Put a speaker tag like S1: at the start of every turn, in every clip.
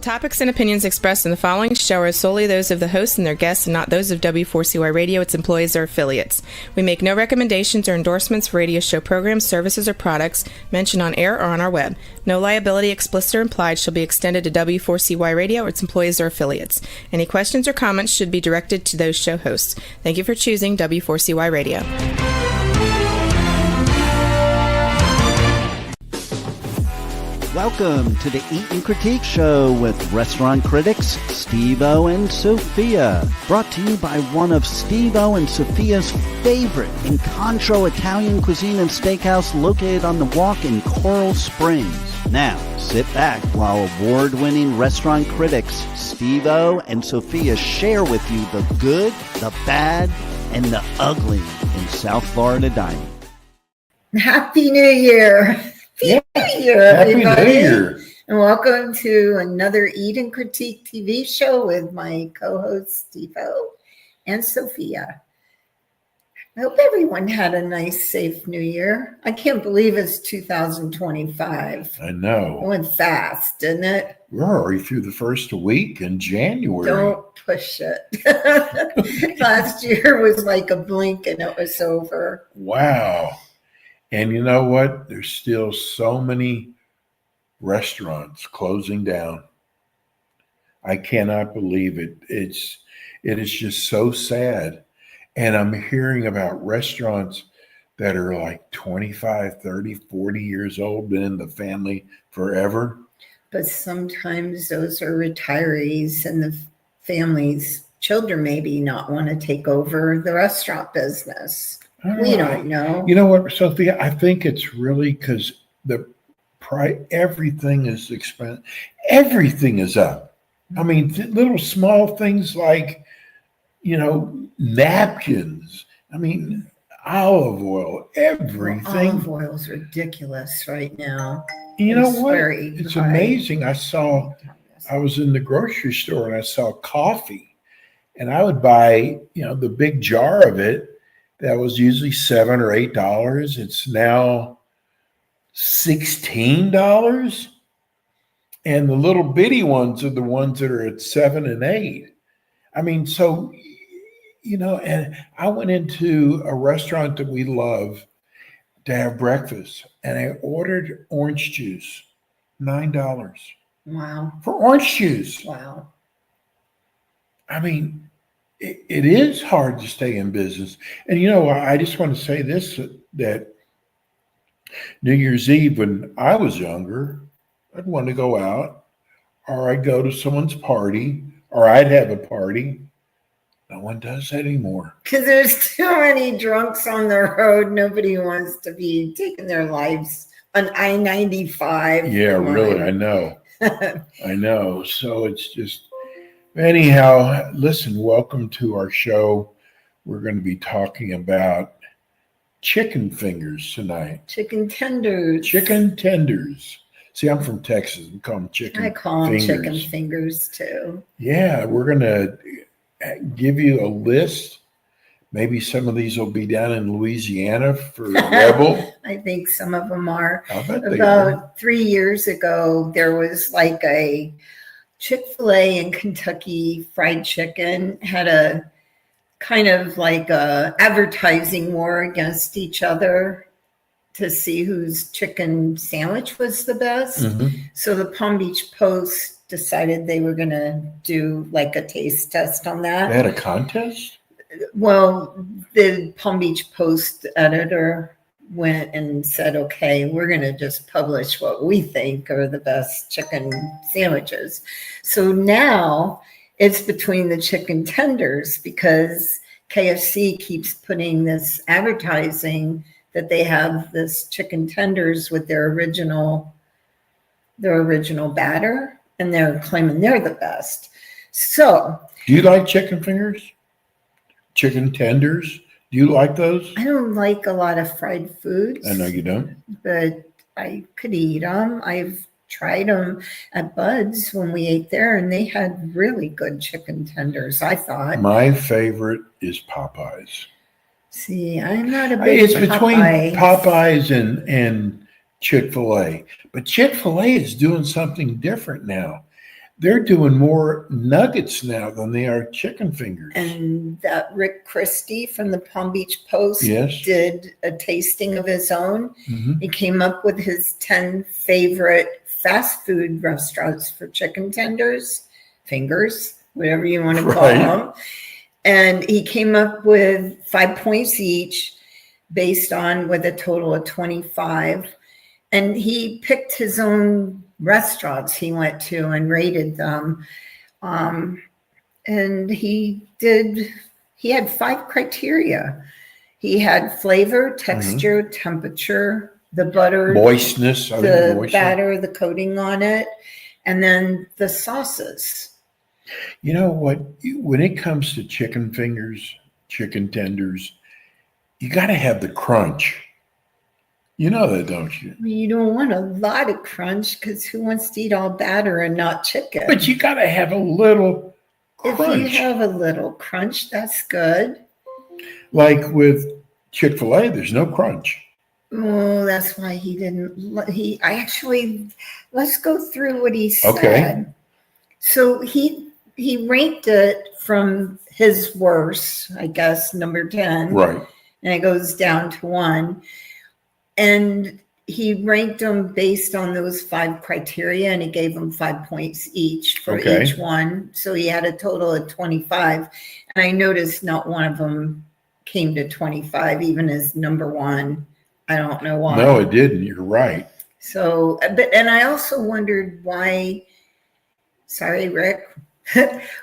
S1: topics and opinions expressed in the following show are solely those of the host and their guests and not those of W4CY Radio, its employees, or affiliates. We make no recommendations or endorsements for radio show programs, services, or products mentioned on air or on our web. No liability, explicit or implied, shall be extended to W4CY Radio or its employees or affiliates. Any questions or comments should be directed to those show hosts. Thank you for choosing W4CY Radio.
S2: Welcome to the Eat and Critique Show with restaurant critics Steve-O and Sophia. Brought to you by one of Steve-O and Sophia's favorite Incontro Italian cuisine and steakhouse located on the Walk in Coral Springs. Now, sit back while award-winning restaurant critics Steve-O and Sophia share with you the good, the bad, and the ugly in South Florida dining.
S3: Happy New Year! Happy New Year, everybody.
S4: Happy New Year.
S3: And welcome to another Eat and Critique TV show with my co-hosts Steve-O and Sophia. I hope everyone had a nice, safe New Year. I can't believe it's 2025.
S4: I know.
S3: It went fast, didn't it?
S4: We're already through the first week in January.
S3: Don't push it. Last year was like a blink and it was over.
S4: Wow. And you know what? There's still so many restaurants closing down. I cannot believe it. It is just so sad. And I'm hearing about restaurants that are like 25, 30, 40 years old, been in the family forever.
S3: But sometimes those are retirees and the family's children maybe not want to take over the restaurant business. We don't know.
S4: You know what, Sophia? I think it's really because everything is expensive. Everything is up. I mean, little small things like, napkins. I mean, olive oil, everything.
S3: Olive oil is ridiculous right now.
S4: You know what? It's amazing. I was in the grocery store and I saw coffee, and I would buy, the big jar of it. That was usually $7 or $8. It's now $16. And the little bitty ones are the ones that are at $7 and $8. I mean, so, and I went into a restaurant that we love to have breakfast, and I ordered orange juice, $9.
S3: Wow.
S4: For orange juice.
S3: Wow.
S4: I mean, it is hard to stay in business. And, I just want to say this, that New Year's Eve, when I was younger, I'd want to go out, or I'd go to someone's party, or I'd have a party. No one does that anymore.
S3: Because there's too many drunks on the road. Nobody wants to be taking their lives on I-95.
S4: Yeah, really, I know. I know. So it's just... Anyhow, listen, welcome to our show. We're going to be talking about chicken fingers tonight.
S3: Chicken tenders.
S4: Chicken tenders. See, I'm from Texas. We call them chicken fingers.
S3: I call them chicken fingers, too.
S4: Yeah, we're going to give you a list. Maybe some of these will be down in Louisiana for Rebel.
S3: I think some of them are.
S4: I bet they
S3: About 3 years ago, there was like a Chick-fil-A in Kentucky fried chicken had a kind of like a advertising war against each other to see whose chicken sandwich was the best. Mm-hmm. So the Palm Beach Post decided they were going to do like a taste test on that.
S4: They had a contest?
S3: Well, the Palm Beach Post editor went and said, okay, we're going to just publish what we think are the best chicken sandwiches. So now it's between the chicken tenders because KFC keeps putting this advertising that they have this chicken tenders with their original batter, and they're claiming they're the best. So,
S4: do you like chicken fingers? Chicken tenders? Do you like those?
S3: I don't like a lot of fried foods.
S4: I know you don't.
S3: But I could eat them. I've tried them at Bud's when we ate there, and they had really good chicken tenders, I thought.
S4: My favorite is Popeyes.
S3: See, I'm not a big
S4: It's between Popeyes and Chick-fil-A. But Chick-fil-A is doing something different now. they're doing more nuggets now than they are chicken fingers.
S3: And that Rick Christie from the Palm Beach Post
S4: Yes.
S3: did a tasting of his own.
S4: Mhm.
S3: He came up with his 10 favorite fast food restaurants for chicken tenders, fingers, whatever you want to call
S4: Right.
S3: them. And he came up with 5 points each based on with a total of 25. And he picked his own restaurants he went to and rated them. And he had 5 criteria. He had flavor, texture, temperature, the butter,
S4: Moistness. I think
S3: the
S4: moistness.
S3: batter, the coating on it, and then the sauces.
S4: You know what? When it comes to chicken fingers, chicken tenders, you got to have the crunch. You know that, don't you?
S3: You don't want a lot of crunch because who wants to eat all batter and not chicken?
S4: But you got to have a little
S3: If you
S4: crunch.
S3: have a little crunch, that's good.
S4: Like with Chick-fil-A, there's no crunch.
S3: Oh, that's why he didn't. Let's go through what he said.
S4: Okay.
S3: So he ranked it from his worst, I guess, number 10.
S4: Right.
S3: And it goes down to 1. And he ranked them based on those 5 criteria, and he gave them 5 points each for
S4: Okay.
S3: each one. So he had a total of 25. And I noticed not one of them came to 25, even as number 1. I don't know why.
S4: No, it didn't. You're right.
S3: So, and I also wondered why, sorry, Rick,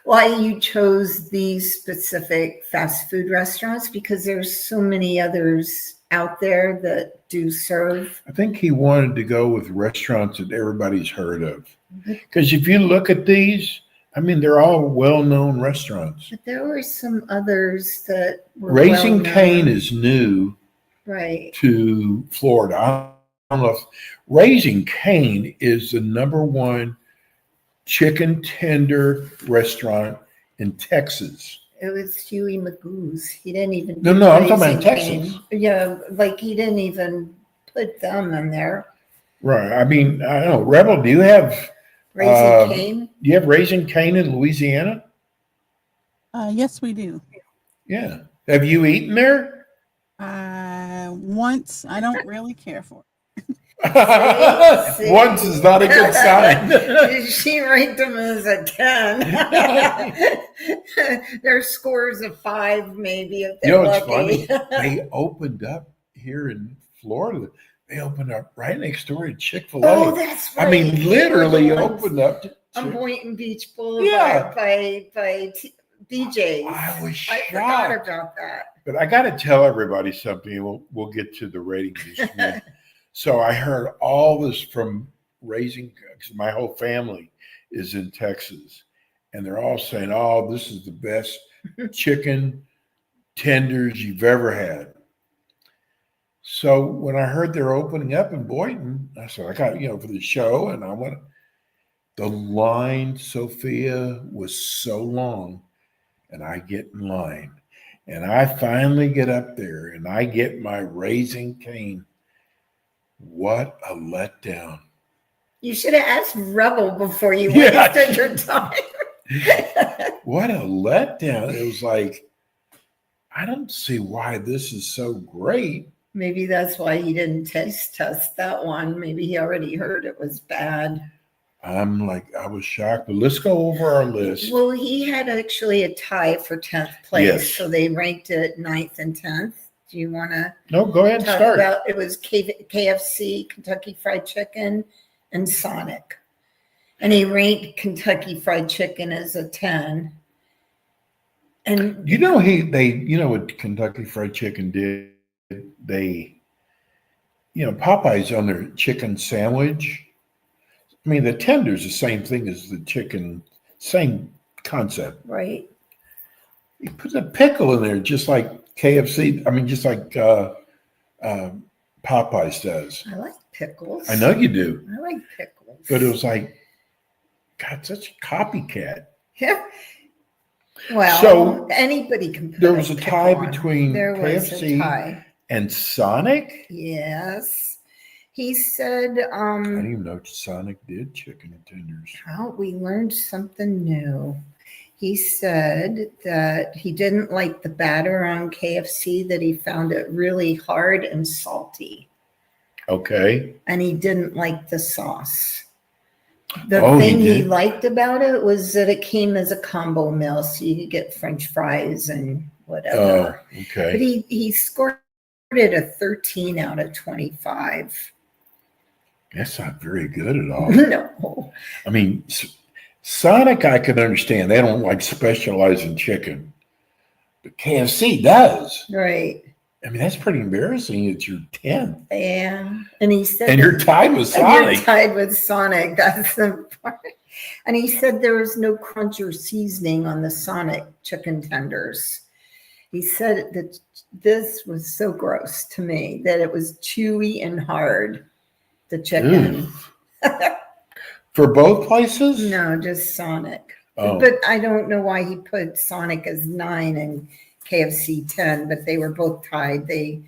S3: why you chose these specific fast food restaurants, because there's so many others out there that do serve.
S4: I think he wanted to go with restaurants that everybody's heard of. Because if you look at these, I mean, they're all well-known restaurants.
S3: But there were some others that were
S4: Raising
S3: well-known.
S4: Cane is new
S3: Right.
S4: to Florida. I don't know if Raising Cane is the #1 chicken tender restaurant in Texas.
S3: It was Huey Magoo's. He didn't even.
S4: No,
S3: do
S4: I'm talking about
S3: Raising
S4: Texas.
S3: Cane. Yeah, like he didn't even put them in there.
S4: Right. I mean, I don't know. Rebel, do you have
S3: Raising Cane.
S4: Raising Cane in Louisiana?
S5: Yes, we do.
S4: Yeah. Have you eaten there?
S5: Once, I don't really care for it.
S3: See?
S4: Once is not a good sign.
S3: She ranked them as a 10. There's scores of 5, maybe, if
S4: You
S3: they're
S4: know what's
S3: lucky.
S4: funny? They opened up here in Florida. They opened up right next door to Chick-fil-A.
S3: Oh, that's right.
S4: I mean,
S3: They were
S4: literally
S3: the ones
S4: opened up to
S3: on
S4: Chick-
S3: Boynton Beach Boulevard
S4: Yeah.
S3: by BJ's.
S4: I was
S3: I forgot
S4: shocked.
S3: about that.
S4: But I got to tell everybody something. And we'll get to the ratings this week. So I heard all this from Raising, because my whole family is in Texas, and they're all saying, "Oh, this is the best chicken tenders you've ever had." So when I heard they're opening up in Boynton, I said, "I got for the show," and I went. The line, Sophia, was so long, and I get in line. And I finally get up there and I get my Raising Cane. What a letdown.
S3: You should have asked Rebel before you
S4: Yeah.
S3: wasted your time.
S4: What a letdown. It was like, I don't see why this is so great.
S3: Maybe that's why he didn't taste test that one. Maybe he already heard it was bad.
S4: I'm like, I was shocked. But let's go over our list.
S3: Well, he had actually a tie for 10th place.
S4: Yes.
S3: So they ranked it 9th and 10th. Do you want to
S4: No, go ahead and
S3: talk
S4: start.
S3: about it? Was KFC, Kentucky Fried Chicken, and Sonic. And he ranked Kentucky Fried Chicken as a 10. And
S4: What Kentucky Fried Chicken did? They, Popeyes on their chicken sandwich. I mean, the tender's the same thing as the chicken, same concept.
S3: right.
S4: You put a pickle in there, just like KFC. I mean, just like Popeyes does.
S3: I like pickles.
S4: I know you do,
S3: I like pickles.
S4: but it was like, God, such a copycat.
S3: Yeah. Well,
S4: So,
S3: anybody can put
S4: there was a
S3: pickle
S4: tie
S3: on.
S4: between
S3: There was a
S4: KFC
S3: tie.
S4: and Sonic.
S3: Yes. He said,
S4: I didn't even know Sonic did chicken tenders.
S3: oh, we learned something new. He said that he didn't like the batter on KFC, that he found it really hard and salty.
S4: Okay.
S3: And he didn't like the sauce. The
S4: Oh, he
S3: thing he
S4: did?
S3: liked about it was that it came as a combo meal, so you could get French fries and
S4: Oh,
S3: whatever. But
S4: okay.
S3: he scored it a 13 out of 25.
S4: That's not very good at all.
S3: No.
S4: I mean, Sonic, I can understand. They don't like specialize in chicken, but KFC does.
S3: Right.
S4: I mean, that's pretty embarrassing. It's your 10th,
S3: Yeah. And he said,
S4: and you're tied with
S3: and you're
S4: Sonic.
S3: tied with Sonic. That's the part. And he said there was no crunch or seasoning on the Sonic chicken tenders. He said that this was so gross to me, that it was chewy and hard, the chicken.
S4: For both places?
S3: No, just Sonic.
S4: Oh,
S3: But I don't know why he put Sonic as 9 and KFC 10, but they were both tied. They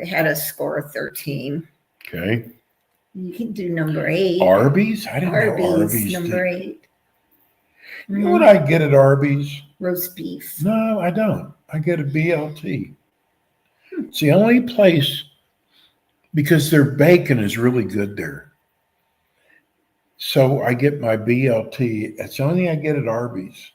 S3: had a score of 13.
S4: okay.
S3: You can do number 8.
S4: Arby's? I didn't know
S3: Arby's,
S4: Arby's.
S3: number 8.
S4: You know what I get at Arby's?
S3: Roast beef.
S4: No, I don't. I get a BLT. It's the only place, because their bacon is really good there. So I get my BLT. It's the only thing I get at Arby's.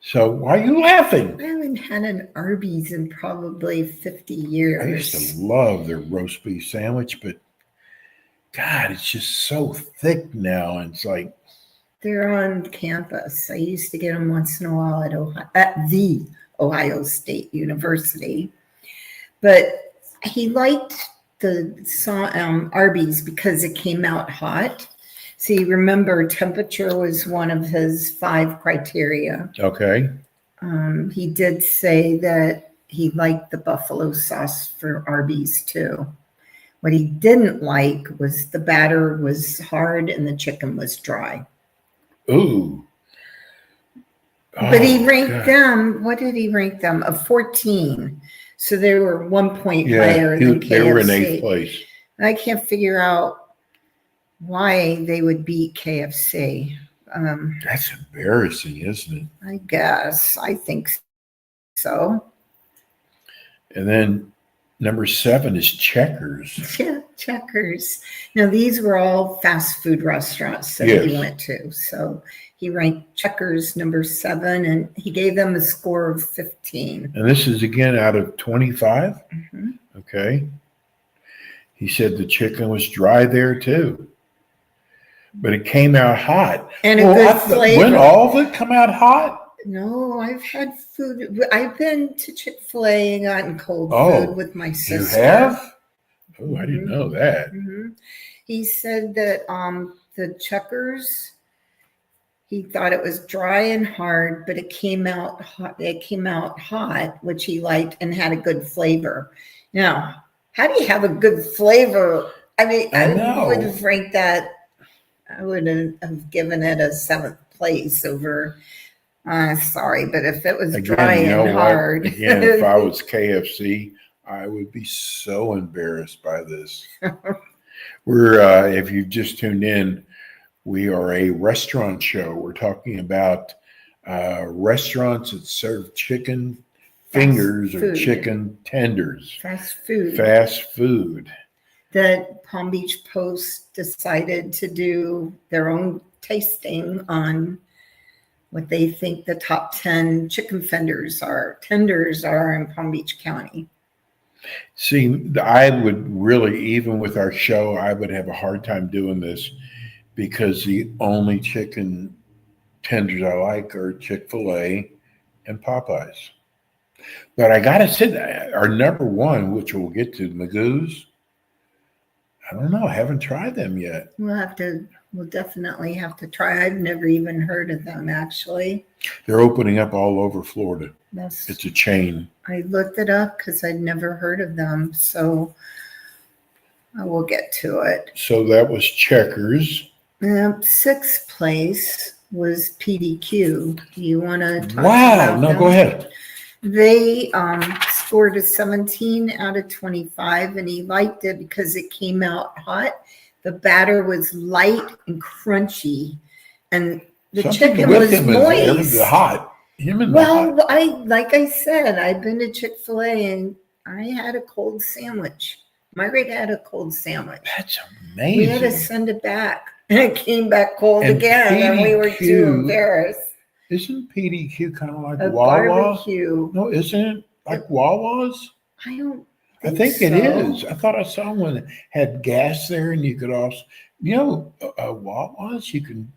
S4: So why are you laughing?
S3: I haven't had an Arby's in probably 50
S4: I used
S3: years.
S4: to love their roast beef sandwich, but God, it's just so thick now. And it's like,
S3: They're on campus. I used to get them once in a while at the Ohio State University. But he liked the Arby's because it came out hot. See, remember, temperature was one of his 5 criteria.
S4: okay.
S3: He did say that he liked the buffalo sauce for Arby's too. What he didn't like was the batter was hard and the chicken was dry.
S4: Ooh.
S3: But he
S4: Oh,
S3: ranked
S4: God.
S3: them, what did he rank them? A 14. So they were 1 point higher
S4: Yeah,
S3: than
S4: they were in 8th
S3: KFC.
S4: place.
S3: I can't figure out why they would beat KFC.
S4: That's embarrassing, isn't it?
S3: I guess. I think so.
S4: And then number 7 is Checkers.
S3: Yeah, Checkers. Now, these were all fast food restaurants that he
S4: Yes.
S3: went to. So he ranked Checkers number 7, and he gave them a score of 15.
S4: And this is again out of 25.
S3: Mhm.
S4: Okay. He said the chicken was dry there too, but it came out hot.
S3: And a
S4: Well,
S3: good
S4: When
S3: flavor.
S4: all of it come out hot?
S3: No, I've had food. I've been to Chick-fil-A and gotten cold
S4: Oh,
S3: food with my
S4: You
S3: sister.
S4: have? Oh, I didn't
S3: Mhm.
S4: know that.
S3: Mhm. He said that the Checkers, he thought it was dry and hard, but it came out hot. It came out hot, which he liked and had a good flavor. Now, how do you have a good flavor? I mean,
S4: I
S3: I
S4: know.
S3: would have ranked that. I would have given it a 7th place over. Sorry, but if it was dry
S4: Again, you know
S3: and
S4: what?
S3: hard,
S4: Again, if I was KFC, I would be so embarrassed by this. We're, if you've just tuned in, we are a restaurant show. We're talking about restaurants that serve chicken fingers or
S3: food.
S4: chicken tenders,
S3: fast food.
S4: fast food.
S3: That Palm Beach Post decided to do their own tasting on what they think the top 10 chicken tenders are in Palm Beach County.
S4: See, I would really, even with our show, I would have a hard time doing this because the only chicken tenders I like are Chick-fil-A and Popeyes. But I got to say, our number 1, which we'll get to, Magoo's, I don't know. I haven't tried them yet.
S3: We'll definitely have to try. I've never even heard of them, actually.
S4: They're opening up all over Florida.
S3: That's,
S4: It's a chain.
S3: I looked it up because I'd never heard of them. So I will get to it.
S4: So that was Checkers.
S3: 6th place was PDQ. Do you want to talk
S4: Wow.
S3: about
S4: No,
S3: them?
S4: go ahead.
S3: They scored a 17 out of 25, and he liked it because it came out hot. The batter was light and crunchy, and the
S4: Something
S3: chicken
S4: with
S3: was
S4: him and
S3: moist.
S4: the hot. Him and the hot.
S3: Well, like I said, I've been to Chick-fil-A and I had a cold sandwich. Margaret had a cold sandwich.
S4: That's
S3: We had to
S4: amazing.
S3: send it back, and it came back cold
S4: And
S3: again, and we were
S4: PDQ
S3: too embarrassed.
S4: Isn't PDQ kind of like
S3: A
S4: Wawa?
S3: barbecue.
S4: No, isn't it like Wawa's?
S3: I don't
S4: I
S3: think
S4: think it
S3: so.
S4: is. I thought I saw one that had gas there, and you could also, Wawa's. You can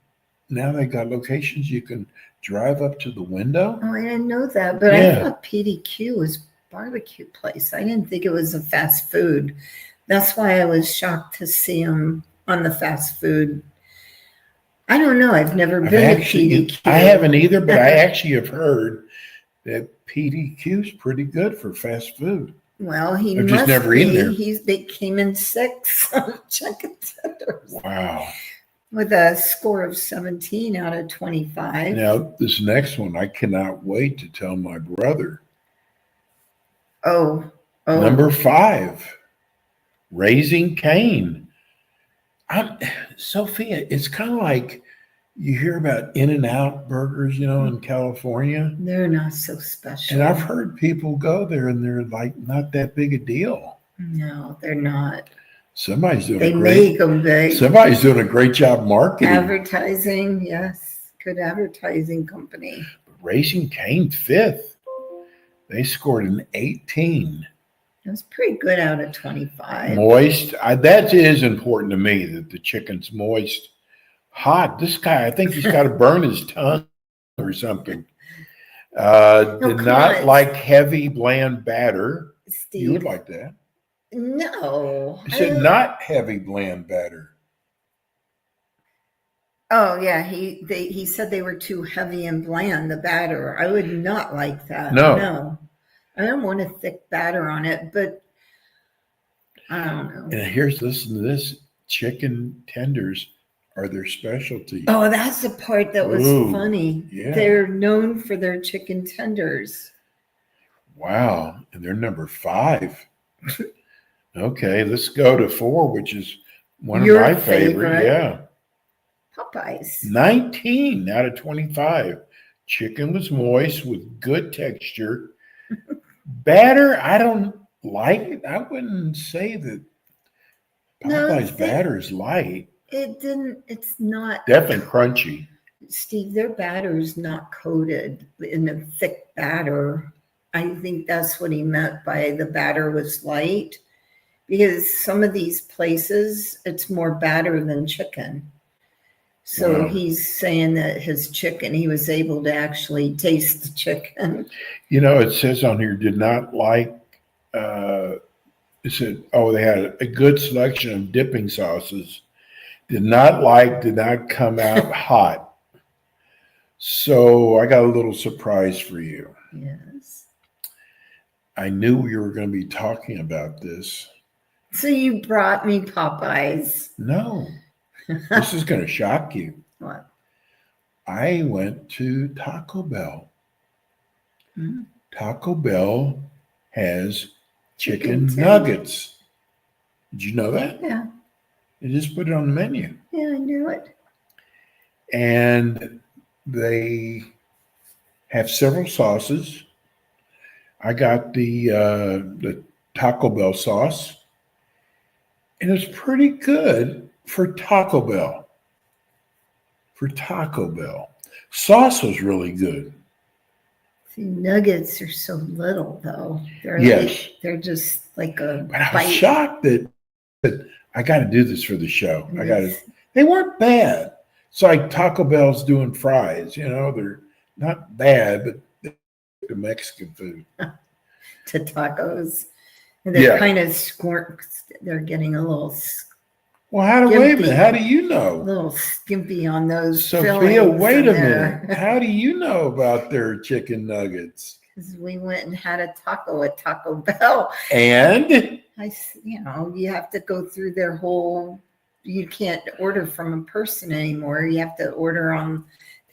S4: now they got locations you can drive up to the window.
S3: Oh, I didn't know that, but
S4: Yeah.
S3: I thought PDQ was barbecue place. I didn't think it was a fast food. That's why I was shocked to see them on the fast food. I don't know. I've never been to PDQ.
S4: I haven't either, but I actually have heard that PDQ is pretty good for fast food.
S3: Well, he
S4: I've
S3: must
S4: just never
S3: be.
S4: eaten there.
S3: They came in 6 chicken tenders
S4: Wow.
S3: with a score of 17 out of 25.
S4: Now, this next one, I cannot wait to tell my brother.
S3: Oh,
S4: Number 5, Raising Cane. Sophia, it's kind of like you hear about In-N-Out burgers, in California.
S3: they're not so special.
S4: And I've heard people go there and they're like not that big a deal.
S3: No, they're not.
S4: Somebody's doing
S3: They
S4: a great
S3: make them big.
S4: somebody's doing a great job marketing.
S3: Advertising, yes. Good advertising company.
S4: Raising Cane 5th. They scored an 18.
S3: It was pretty good out of 25.
S4: Moist. That is important to me that the chicken's moist. Hot. This guy, I think he's got to burn his tongue or something. Did
S3: come
S4: not
S3: on.
S4: like heavy, bland batter. You would
S3: Steve,
S4: like that.
S3: no.
S4: I said not heavy, bland batter.
S3: Oh yeah, he said they were too heavy and bland, the batter. I would not like that.
S4: No.
S3: I don't want a thick batter on it, but I don't know.
S4: And listen to this. Chicken tenders are their specialty.
S3: Oh, that's the part that was
S4: Ooh,
S3: funny.
S4: yeah.
S3: They're known for their chicken tenders.
S4: Wow. And they're number 5. Okay, let's go to 4, which is one
S3: Your
S4: of my favorite.
S3: favorite.
S4: Yeah.
S3: Popeyes.
S4: 19 out of 25. Chicken was moist with good texture. Batter, I don't like it. I wouldn't say that
S3: No,
S4: Popeye's batter is light.
S3: It's not,
S4: Definitely crunchy.
S3: Steve, their batter is not coated in a thick batter. I think that's what he meant by the batter was light, because some of these places, it's more batter than chicken. So
S4: Wow.
S3: he's saying that his chicken, he was able to actually taste the chicken.
S4: It says on here, did not like, it said, they had a good selection of dipping sauces. Did not come out hot. So I got a little surprise for you.
S3: Yes.
S4: I knew we were going to be talking about this.
S3: So you brought me Popeyes.
S4: No, this is going to shock you.
S3: What?
S4: I went to Taco Bell.
S3: Hmm.
S4: Taco Bell has chicken
S3: Chicken
S4: nuggets. Did you know that?
S3: Yeah.
S4: They just put it on the menu.
S3: Yeah, I knew it.
S4: And they have several sauces. I got the Taco Bell sauce, and it's pretty good for Taco Bell. For Taco Bell, sauce was really good.
S3: See, nuggets are so little, though.
S4: Yes.
S3: They're just like a
S4: But I was
S3: bite.
S4: shocked that I got to do this for the show.
S3: Yes.
S4: They weren't bad. It's like Taco Bell's doing fries. They're not bad, but they're Mexican food.
S3: To tacos. And they're
S4: Yeah.
S3: kind of they're getting a little
S4: Well, wait a minute.
S3: Skimpy.
S4: How do you know?
S3: little skimpy on those
S4: Sophia,
S3: fillings
S4: wait
S3: in
S4: a
S3: there.
S4: minute. How do you know about their chicken nuggets?
S3: 'Cause we went and had a taco at Taco Bell.
S4: And
S3: You have to go through their whole, you can't order from a person anymore. You have to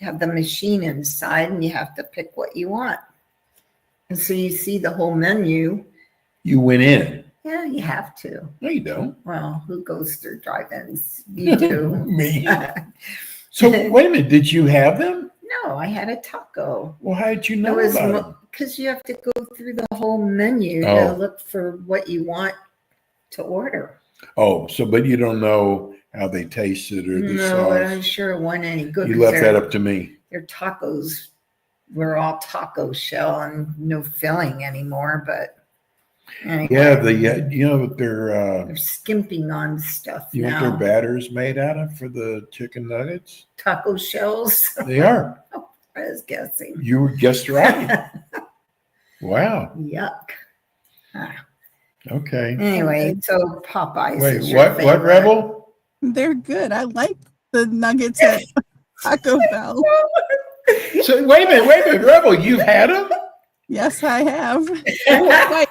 S3: have the machine inside, and you have to pick what you want. And so you see the whole menu.
S4: You went in.
S3: Yeah, you have to.
S4: No, you don't.
S3: Well, who goes through drive-ins? You do.
S4: Me. So wait a minute. Did you have them?
S3: No, I had a taco.
S4: Well, how did you
S3: It
S4: know
S3: was
S4: about them?
S3: because you have to go through the whole menu
S4: Oh.
S3: to look for what you want to order.
S4: Oh, so but you don't know how they tasted or the
S3: No, and I'm
S4: sauce.
S3: sure it wasn't any good.
S4: You
S3: 'cause
S4: left that up to me.
S3: Their tacos were all taco shell and no filling anymore. But anyway,
S4: Yeah, you know what
S3: they're skimping on stuff
S4: you know what
S3: now.
S4: their batter's made out of for the chicken nuggets?
S3: Taco shells.
S4: They are.
S3: I was guessing.
S4: You were just right. Wow.
S3: Yuck.
S4: Okay.
S3: Anyway, so Popeyes.
S4: Wait,
S3: is your
S4: what
S3: favorite.
S4: Rebel?
S5: They're good. I like the nuggets at Taco Bell.
S4: So wait a minute, Rebel, you've had them?
S5: Yes, I have.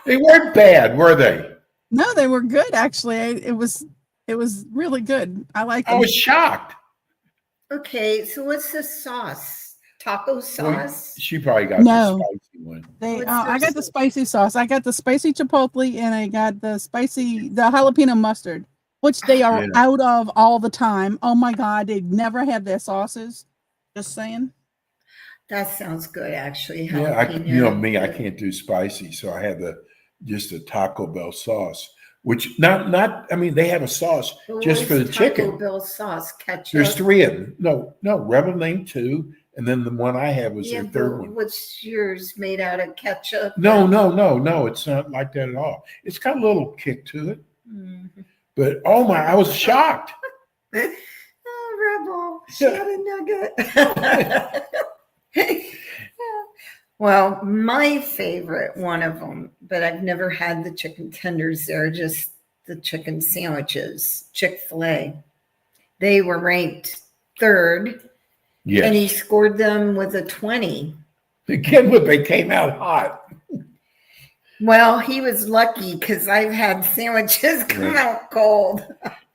S4: They weren't bad, were they?
S5: No, they were good actually. It was really good. I like
S4: I
S5: them.
S4: was shocked.
S3: Okay, so what's the sauce? Taco sauce?
S4: She probably got
S5: No.
S4: the spicy one.
S5: They,
S3: What's
S5: I
S3: their
S5: got the spicy sauce. I got the spicy chipotle and I got the jalapeno mustard, which they are
S4: Yeah.
S5: out of all the time. Oh my God, they never have their sauces. Just saying.
S3: That sounds good, actually.
S4: Yeah,
S3: Jalapeno.
S4: you know me, I can't do spicy, so I had just a Taco Bell sauce, which not. I mean, they have a sauce
S3: But
S4: just
S3: what's
S4: for the
S3: Taco
S4: chicken.
S3: Bell sauce, ketchup.
S4: There's 3 of them. No, Rebel named 2, and then the one I had was
S3: Yeah,
S4: their third
S3: but
S4: one.
S3: what's yours made out of ketchup?
S4: No, it's not like that at all. It's got a little kick to it,
S3: Mhm.
S4: but oh my, I was shocked.
S3: Oh, Rebel, she had a nugget. Well, my favorite one of them, but I've never had the chicken tenders there, just the chicken sandwiches, Chick-fil-A. They were ranked 3rd, and
S4: Yes.
S3: he scored them with a 20.
S4: Again, when they came out hot.
S3: Well, he was lucky because I've had sandwiches come
S4: Yeah.
S3: out cold.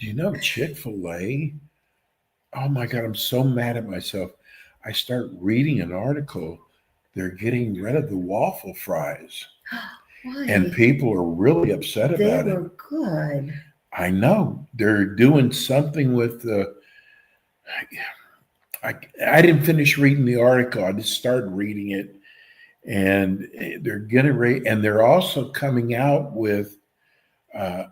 S4: Do you know Chick-fil-A? Oh my God, I'm so mad at myself. I start reading an article. They're getting rid of the waffle fries,
S3: Why?
S4: and people are really upset
S3: They
S4: about
S3: were
S4: it.
S3: good.
S4: I know they're doing something with the. I didn't finish reading the article. I just started reading it, and they're getting ready, and they're also coming out with a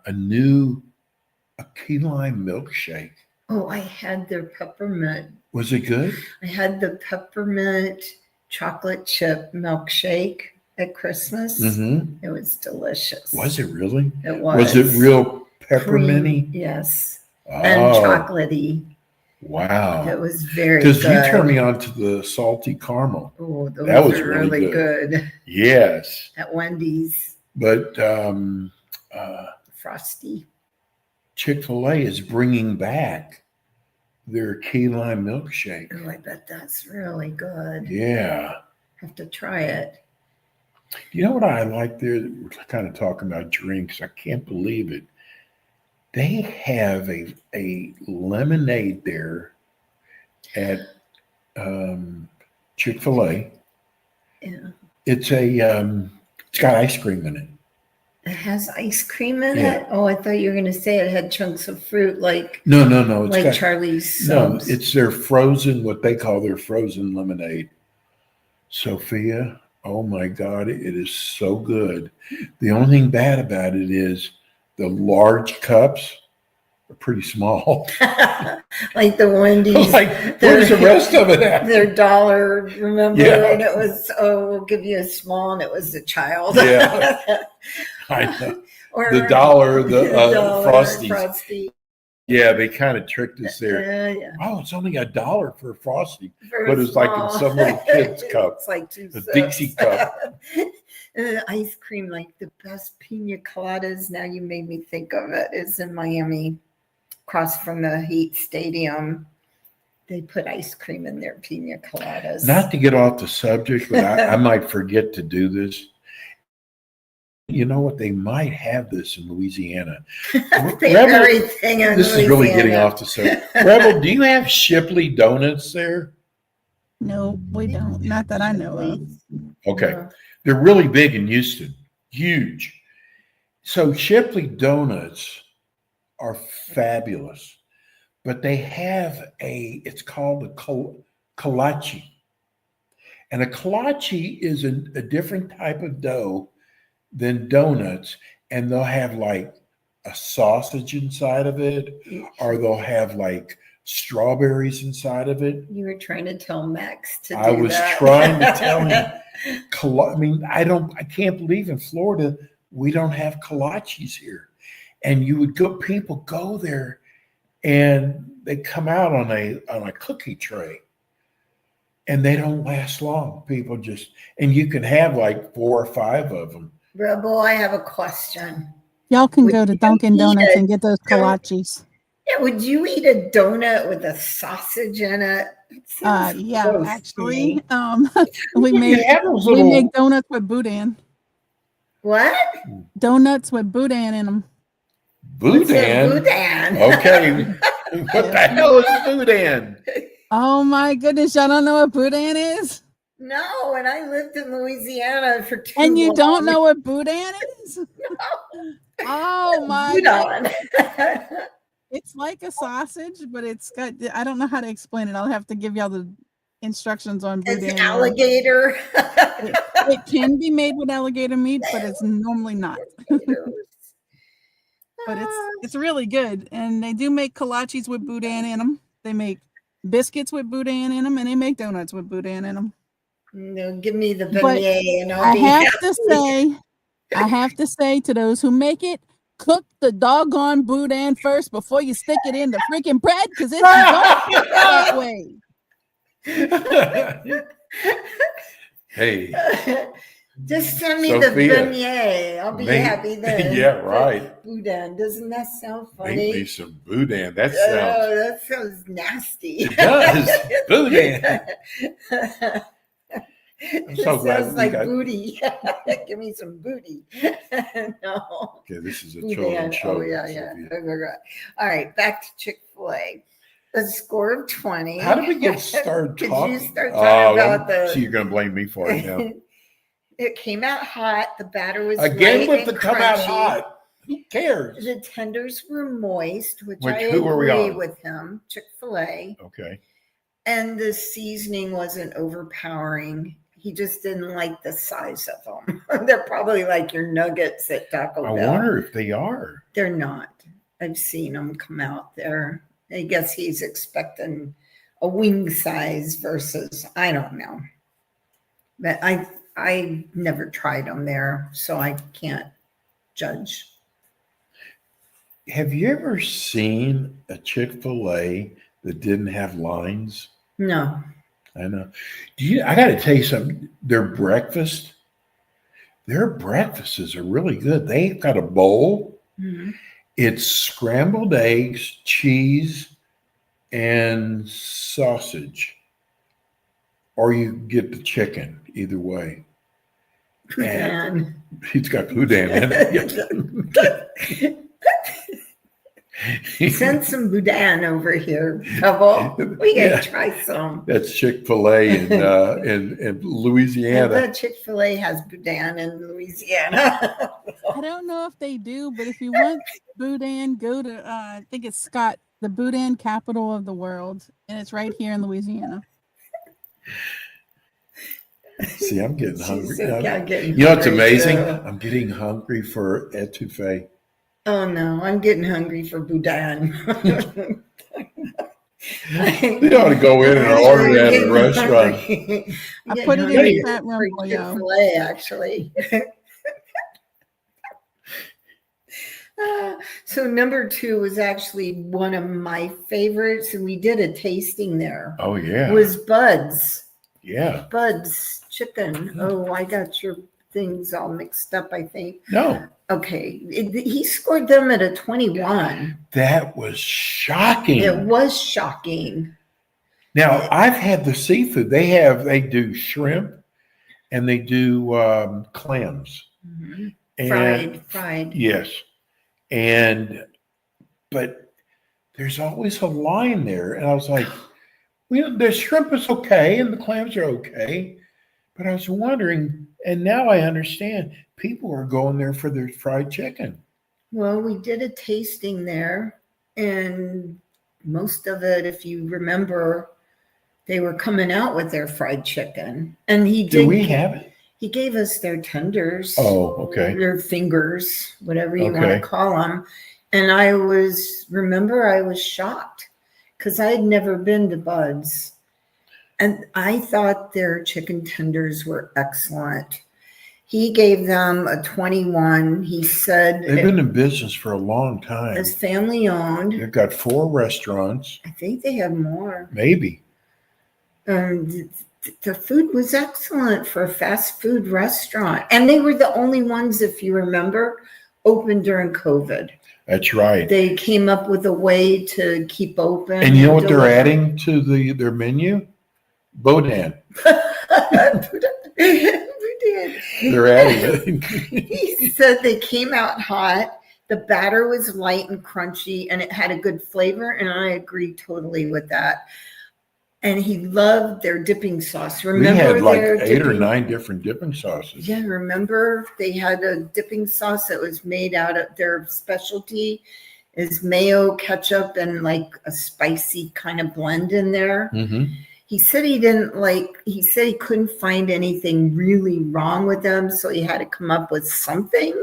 S4: key lime milkshake.
S3: Oh, I had their peppermint.
S4: Was it good?
S3: I had the peppermint chocolate chip milkshake at Christmas.
S4: Mm-hmm.
S3: It was delicious.
S4: Was it really?
S3: It was.
S4: Was it real pepperminty?
S3: Cream, yes.
S4: Oh,
S3: And chocolatey.
S4: wow.
S3: It was very
S4: Because
S3: good.
S4: you turned me on to the salty caramel.
S3: Oh, those
S4: That was
S3: are
S4: really
S3: really good.
S4: Yes.
S3: At Wendy's.
S4: But
S3: Frosty.
S4: Chick-fil-A is bringing back their key lime milkshake.
S3: Oh, I bet that's really good.
S4: Yeah.
S3: Have to try it.
S4: You know what I like there? We're kind of talking about drinks. I can't believe it. They have a lemonade there at Chick-fil-A.
S3: Yeah.
S4: It's got ice cream in it.
S3: It has ice cream in
S4: Yeah.
S3: it. Oh, I thought you were going to say it had chunks of fruit like
S4: No. It's
S3: like
S4: got,
S3: Charlie's
S4: no,
S3: Subs.
S4: it's their frozen, what they call their frozen lemonade. Sophia, oh my God, it is so good. The only thing bad about it is the large cups are pretty small.
S3: like the Wendy's.
S4: Like, where's the rest of it at?
S3: Their dollar, remember?
S4: Yeah.
S3: And it was, we'll give you a small, and it was a child.
S4: Yeah. I know.
S3: Or
S4: The dollar, the
S3: dollar
S4: Frosties.
S3: Frosty.
S4: Yeah, they kind of tricked us there.
S3: Yeah.
S4: Oh, it's only $1 for a Frosty.
S3: Very
S4: But it's like in
S3: small.
S4: some little kid's cup.
S3: It's like 2
S4: A
S3: sips.
S4: Dixie cup.
S3: And the ice cream, like the best pina coladas. Now you made me think of it. Is in Miami, across from the Heat Stadium. They put ice cream in their pina coladas.
S4: Not to get off the subject, but I might forget to do this. You know what? They might have this in Louisiana.
S3: the
S4: Rebel-
S3: very thing in
S4: This is really getting
S3: Louisiana.
S4: off the subject. Rebel, do you have Shipley Donuts there?
S5: No, we don't. Not that I know of.
S4: Okay.
S3: No.
S4: They're really big in Houston, huge. So Shipley Donuts are fabulous, but they have it's called a kolache. And a kolache is a different type of dough than donuts, and they'll have like a sausage inside of it, or they'll have like strawberries inside of it.
S3: You were trying to tell Max to do
S4: I was
S3: that.
S4: trying to tell him. I mean, I can't believe in Florida we don't have kolaches here. And people go there, and they come out on a cookie tray, and they don't last long. People and you can have like 4 or 5 of them.
S3: Rebel, I have a question.
S5: Y'all can
S3: Would
S5: go to
S3: you
S5: Dunkin'
S3: eat
S5: Donuts
S3: it?
S5: and get those kolaches.
S3: Yeah, would you eat a donut with a sausage in it? It sounds
S5: Yeah,
S3: gross to
S5: actually,
S3: me.
S5: we make
S4: have those
S5: we
S4: little
S5: make donuts with boudin.
S3: What?
S5: Donuts with boudin in them.
S3: What's a
S4: boudin.
S3: boudin?
S4: Okay, what the hell is boudin?
S5: Oh my goodness, y'all don't know what boudin is?
S3: No, and I lived in Louisiana for 2
S5: And you
S3: long.
S5: don't know what boudin is? Oh my goodness.
S3: Boudin.
S5: It's like a sausage, but it's got, I don't know how to explain it. I'll have to give y'all the instructions on boudin.
S3: It's alligator.
S5: It can be made with alligator meat, but it's normally not. But it's really good. And they do make kolaches with boudin in them. They make biscuits with boudin in them, and they make donuts with boudin in them.
S3: No, give me the
S5: But
S3: beignet and I'll
S5: I
S3: be
S5: have to say to those who make it, cook the doggone boudin first before you stick it in the freaking bread, because it's that way.
S4: Hey,
S3: just send me
S4: Sophia,
S3: the beignet. I'll be happy then.
S4: Yeah, right.
S3: Boudin. Doesn't that sound
S4: Make me
S3: funny?
S4: some boudin. That
S3: Oh,
S4: sounds.
S3: that sounds nasty.
S4: It does. Boudin. I'm so
S3: It
S4: glad
S3: sounds
S4: we
S3: like
S4: got-
S3: booty. Give me some booty. No.
S4: Okay, this is a
S3: Boudin.
S4: children's show.
S3: Oh, yeah.
S4: Sophia.
S3: All right, back to Chick-fil-A. A score of 20.
S4: How did we get started
S3: Did
S4: talking?
S3: you start talking about
S4: So you're going to blame me for it now.
S3: It came out hot. The batter was
S4: Again
S3: light
S4: with
S3: and
S4: the come out
S3: crunchy.
S4: hot. Who cares?
S3: The tenders were moist, which
S4: Which-
S3: I
S4: who are we
S3: agree
S4: on?
S3: with him. Chick-fil-A.
S4: Okay.
S3: And the seasoning wasn't overpowering. He just didn't like the size of them. They're probably like your nuggets at Taco
S4: I
S3: Bell.
S4: wonder if they are.
S3: They're not. I've seen them come out there. I guess he's expecting a wing size versus, I don't know. But I never tried them there, so I can't judge.
S4: Have you ever seen a Chick-fil-A that didn't have lines?
S3: No.
S4: I know. I got to tell you something. Their breakfasts are really good. They've got a bowl.
S3: Mhm.
S4: It's scrambled eggs, cheese, and sausage. Or you get the chicken, either way.
S3: Man.
S4: It's got boudin in it.
S3: Send some boudin over here, Double. We gotta
S4: Yeah.
S3: try some.
S4: That's Chick-fil-A in
S3: I
S4: Louisiana.
S3: bet Chick-fil-A has boudin in Louisiana.
S5: I don't know if they do, but if you want boudin, go to I think it's Scott, the boudin capital of the world, and it's right here in Louisiana.
S4: See, I'm getting hungry.
S3: She's getting
S4: You know what's
S3: hungry,
S4: amazing?
S3: too.
S4: I'm getting hungry for etouffee.
S3: Oh no, I'm getting hungry for boudin.
S4: They ought to go in and order that at a restaurant.
S5: I put it in the chat room for y'all.
S3: Chick-fil-A, actually. So number 2 was actually one of my favorites, and we did a tasting there.
S4: Oh yeah,
S3: Was Bud's.
S4: yeah.
S3: Bud's chicken. Oh, I got your things all mixed up, I think.
S4: No,
S3: Okay. He scored them at a 21.
S4: that was shocking.
S3: It was shocking.
S4: Now I've had the seafood. They do shrimp, and they do clams. And
S3: Fried.
S4: yes, but there's always a line there, and I was like, well, the shrimp is okay, and the clams are okay, But I was wondering, and now I understand, people are going there for their fried chicken.
S3: Well, we did a tasting there, and most of it, if you remember, they were coming out with their fried chicken. And
S4: Do we have it?
S3: he gave us their tenders.
S4: Oh, okay.
S3: Their fingers, whatever you want
S4: Okay.
S3: to call them. And I was shocked because I had never been to Bud's. And I thought their chicken tenders were excellent. He gave them a 21. He said
S4: They've been in business for a long time.
S3: it's family owned.
S4: They've got 4 restaurants,
S3: I think they have more.
S4: maybe.
S3: The food was excellent for a fast food restaurant. And they were the only ones, if you remember, open during COVID.
S4: That's right.
S3: They came up with a way to keep open.
S4: And you know what they're
S3: deliver.
S4: adding to their menu? Boudin. They're adding it.
S3: He said they came out hot. The batter was light and crunchy, and it had a good flavor. And I agree totally with that. And he loved their dipping sauce. Remember,
S4: We had like
S3: their
S4: 8 or
S3: dipping-
S4: 9 different dipping sauces.
S3: Yeah, remember they had a dipping sauce that was made out of their specialty is mayo, ketchup, and like a spicy kind of blend in there.
S4: Mm-hmm.
S3: He said he said he couldn't find anything really wrong with them, so he had to come up with something.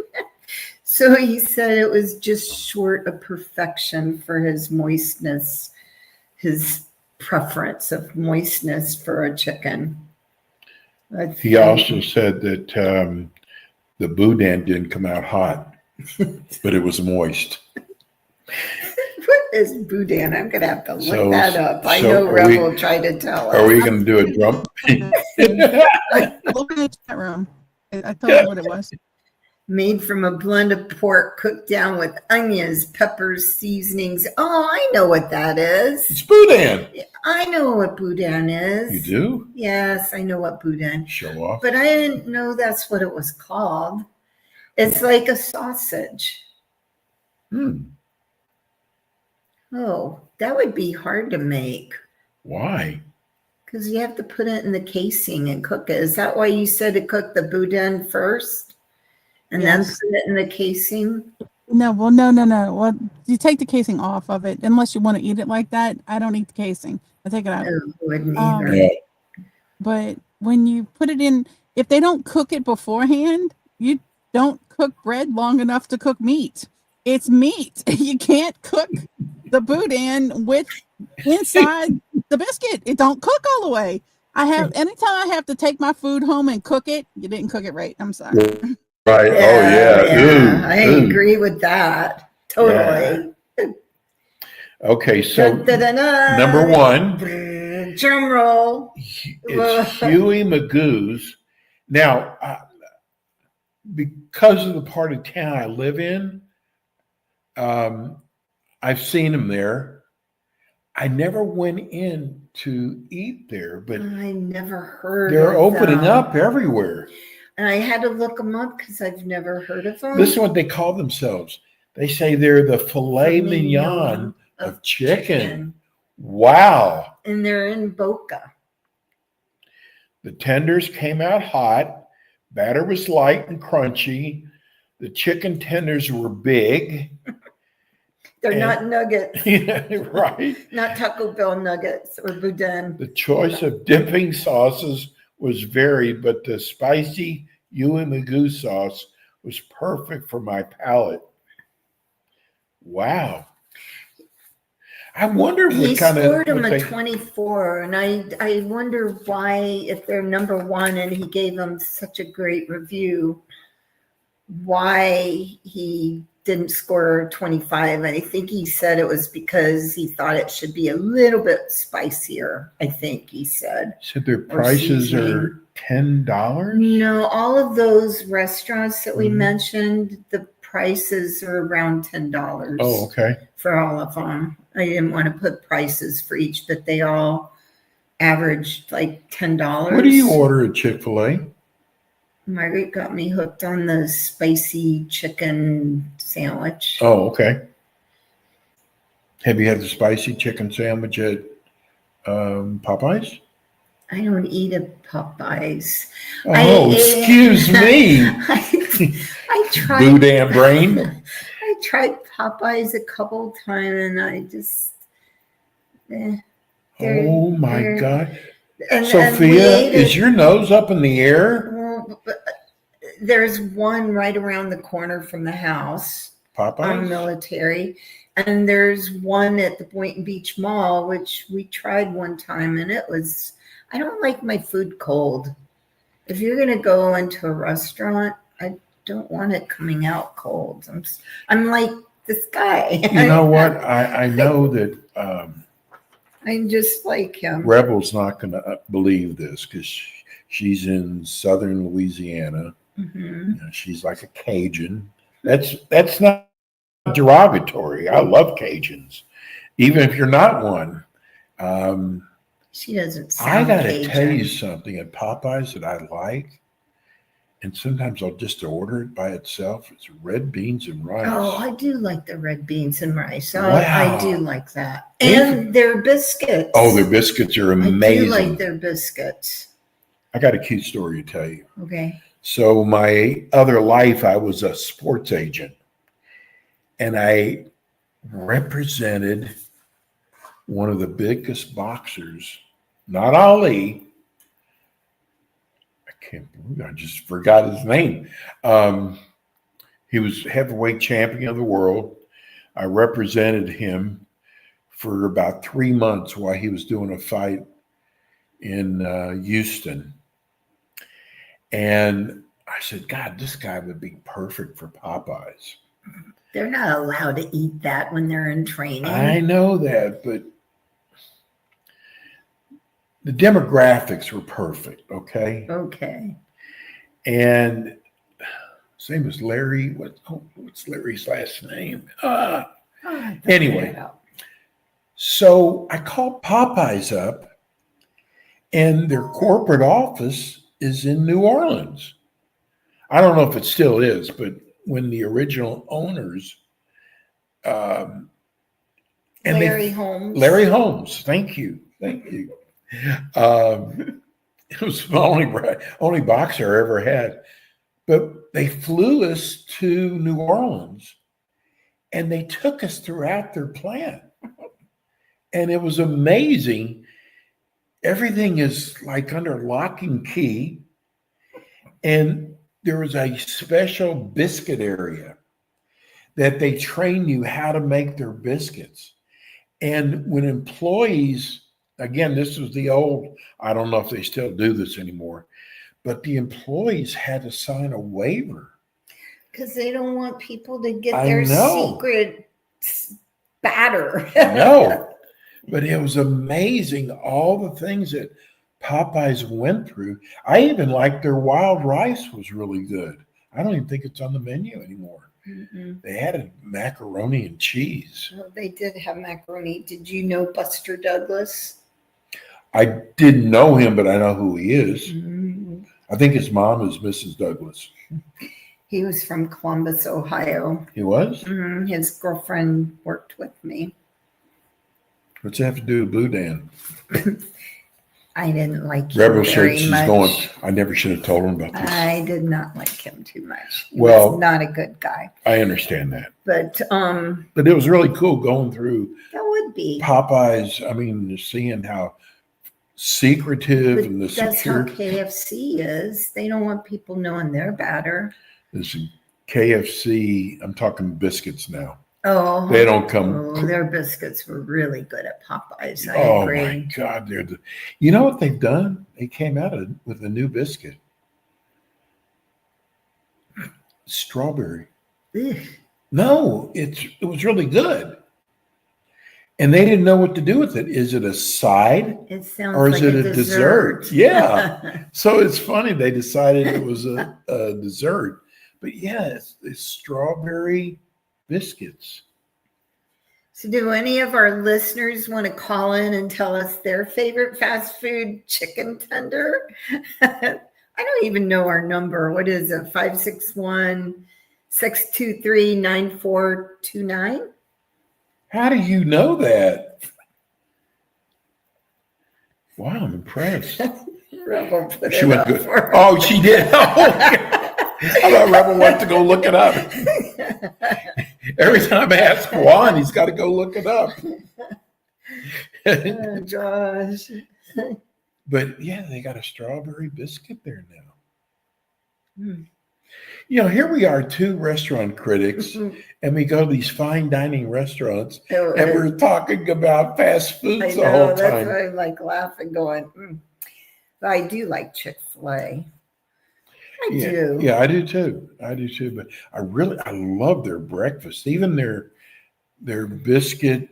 S3: So he said it was just short of perfection for his moistness, his preference of moistness for a chicken.
S4: He also said that the boudin didn't come out hot, but it was moist.
S3: What is boudin? I'm gonna have to look
S4: So-
S3: that up. I
S4: so
S3: know
S4: are
S3: Rev
S4: we-
S3: will try to tell
S4: Are
S3: us.
S4: we going to do a drum?
S5: Look in the chat room. I told you what it was.
S3: Made from a blend of pork cooked down with onions, peppers, seasonings. Oh, I know what that is.
S4: It's boudin.
S3: I know what boudin is.
S4: You do?
S3: Yes, I know what boudin.
S4: Show off.
S3: But I didn't know that's what it was called. It's like a sausage. Oh, that would be hard to make
S4: Why?
S3: because you have to put it in the casing and cook it. Is that why you said to cook the boudin first and then
S5: Yes.
S3: put it in the casing?
S5: No. Well, you take the casing off of it unless you want to eat it like that. I don't eat the casing. I take it out.
S3: Oh, wouldn't
S5: Um,
S3: either.
S4: Yeah.
S5: But when you put it in, if they don't cook it beforehand, you don't cook bread long enough to cook meat. It's meat. You can't cook the boudin with inside the biscuit. It don't cook all the way. Anytime I have to take my food home and cook it, you didn't cook it right. I'm sorry.
S4: Right. Oh, yeah. Ooh,
S3: I
S4: ooh.
S3: agree with that. Totally.
S4: Okay, so
S3: Da-da-da-da.
S4: number 1,
S3: Drum roll.
S4: it's Huey Magoo's. Now, because of the part of town I live in, I've seen them there. I never went in to eat there, but
S3: I never heard
S4: they're
S3: of
S4: opening
S3: them.
S4: up everywhere.
S3: And I had to look them up because I've never heard of them.
S4: This is what they call themselves. They say they're the filet mignon of chicken. Wow.
S3: And they're in Boca.
S4: The tenders came out hot. Batter was light and crunchy. The chicken tenders were big.
S3: They're
S4: And-
S3: not nuggets,
S4: Yeah, right.
S3: not Taco Bell nuggets or boudin.
S4: The choice of dipping sauces was varied, but the spicy Huey Magoo sauce was perfect for my palate. Wow. I wonder
S3: He
S4: what kind
S3: scored
S4: of
S3: them a 24, and I wonder why, if they're number 1 and he gave them such a great review, why he didn't score 25. And I think he said it was because he thought it should be a little bit spicier, I think he said.
S4: said their prices are $10.
S3: No, all of those restaurants that we
S4: Mhm.
S3: mentioned, the prices are around $10
S4: Oh, okay.
S3: for all of them. I didn't want to put prices for each, but they all averaged like $10.
S4: What do you order at Chick-fil-A?
S3: Margaret got me hooked on the spicy chicken sandwich.
S4: Oh, okay. Have you had the spicy chicken sandwich at Popeyes?
S3: I don't eat at Popeyes.
S4: Oh, excuse me.
S3: I tried
S4: Boudin brain.
S3: I tried Popeyes a couple times, and I just. They're-
S4: Oh my
S3: they're-
S4: God.
S3: And
S4: Sophia,
S3: we ate
S4: is
S3: it-
S4: your nose up in the air?
S3: Well, there's one right around the corner from the house on
S4: Popeyes?
S3: Military, and there's one at the Boynton Beach Mall, which we tried one time, and it was. I don't like my food cold. If you're gonna go into a restaurant, I don't want it coming out cold. I'm like this guy.
S4: You know what? I know that
S3: I'm just like him.
S4: Rebel's not going to believe this because she's in southern Louisiana.
S3: Mhm.
S4: You know, she's like a Cajun. That's not derogatory. I love Cajuns, even if you're not one.
S3: She doesn't
S4: I
S3: sound
S4: got to
S3: Cajun.
S4: tell you something at Popeyes that I like, and sometimes I'll just order it by itself. It's red beans and rice.
S3: Oh, I do like the red beans and rice.
S4: Wow.
S3: I do like that.
S4: Yeah.
S3: And their biscuits.
S4: Oh, their biscuits are
S3: I do
S4: amazing.
S3: like their biscuits.
S4: I got a cute story to tell you.
S3: Okay.
S4: So my other life, I was a sports agent, and I represented one of the biggest boxers, not Ali. I can't believe I just forgot his name. He was heavyweight champion of the world. I represented him for about 3 months while he was doing a fight in Houston. And I said, God, this guy would be perfect for Popeyes.
S3: They're not allowed to eat that when they're in training.
S4: I know that, but the demographics were perfect, okay?
S3: Okay.
S4: And his name was Larry. What's Larry's last name?
S3: Oh, I thought
S4: Anyway.
S3: that out.
S4: So I called Popeyes up, and their corporate office is in New Orleans. I don't know if it still is, but when the original owners, and
S3: Larry Holmes.
S4: Larry Holmes, thank you. It was the only boxer I ever had. But they flew us to New Orleans, and they took us throughout their plant. And it was amazing. Everything is like under lock and key. And there was a special biscuit area that they train you how to make their biscuits. And when employees, again, this was the old, I don't know if they still do this anymore, but the employees had to sign a waiver.
S3: Because they don't want people to get
S4: I
S3: their
S4: know.
S3: secret batter.
S4: No, but it was amazing all the things that Popeyes went through. I even liked their wild rice was really good. I don't even think it's on the menu anymore.
S3: Mm-mm.
S4: They had a macaroni and cheese.
S3: Well, they did have macaroni. Did you know Buster Douglas?
S4: I didn't know him, but I know who he is.
S3: Mm.
S4: I think his mom is Mrs. Douglas.
S3: He was from Columbus, Ohio.
S4: He was?
S3: His girlfriend worked with me.
S4: What's that have to do with Boudin?
S3: I didn't like him
S4: Rebel
S3: very
S4: Shirts is
S3: much.
S4: going, I never should have told him about this.
S3: I did not like him too much. He
S4: Well-
S3: was not a good guy.
S4: I understand that.
S3: But
S4: But it was really cool going through
S3: that would be.
S4: Popeyes. I mean, seeing how secretive
S3: But
S4: and the
S3: that's
S4: secure.
S3: how KFC is. They don't want people knowing their batter.
S4: This KFC, I'm talking biscuits now.
S3: Oh,
S4: They don't come.
S3: their biscuits were really good at Popeyes. I
S4: Oh
S3: agree.
S4: my God, you know what they've done? They came out with a new biscuit. Strawberry.
S3: Ugh.
S4: No, it was really good. And they didn't know what to do with it. Is it a side?
S3: It sounds
S4: Or is
S3: like
S4: it a dessert? Yeah. So it's funny they decided it was a dessert. But yeah, it's strawberry biscuits.
S3: So do any of our listeners want to call in and tell us their favorite fast food chicken tender? I don't even know our number. What is it? 561-623-9429?
S4: How do you know that? Wow, I'm impressed.
S3: Rebel put
S4: She
S3: it
S4: went
S3: up
S4: good.
S3: for her.
S4: Oh, she did. I thought Rebel went to go look it up. Every time I ask Juan, he's got to go look it up.
S3: Oh, gosh.
S4: But yeah, they got a strawberry biscuit there now.
S3: Hmm.
S4: You know, here we are, two restaurant critics, and we go to these fine dining restaurants,
S3: Oh,
S4: and we're talking about fast
S3: I
S4: foods the
S3: know,
S4: whole
S3: that's
S4: time.
S3: why I'm like laughing, going, But I do like Chick-fil-A. I do.
S4: Yeah, I do too. But I love their breakfast. Even their biscuit,